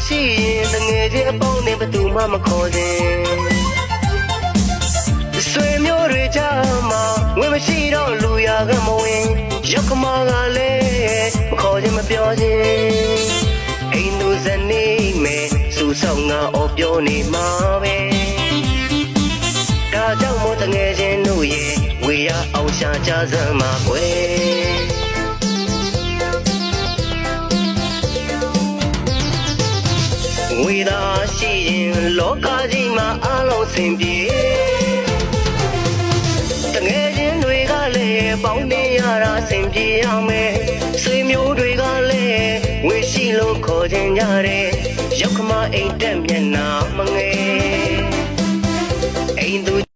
ရှိရင်တငယ်ချင်းအပေါင်းနဲ့ဘသူမှမခေါ်ခြင်းဆွေမျိုးတွေကြားမှာငွေမရှိတော့လူရကမဝင်ရောက်ကမာကလည်းမခေါ်ခြင်းမပြောခြင်းအိမ်သူဇနီးမယ်စူဆောင်ငါအော်ပြောနေမှာပဲဒါကြောင့်မို့တငယ်ချင်းတို့ရဲ့ဝေရအောင်ရှာကြစမ်းမှာကွယ်ငွေသာရှိရင်လောကကြီးမှာအလုံးစင်ပြေတငယ်ချင်းတွေကလည်းပေါင်းတင်ရတာစင်ပြေအောင်မယ်ဆွေမျိုးတွေကလည်းငွေရှိလို့ခေါ်ကြကြတယ်ရောက်ခမအိမ်တက်မျက်နှာမငယ်အိမ်သူ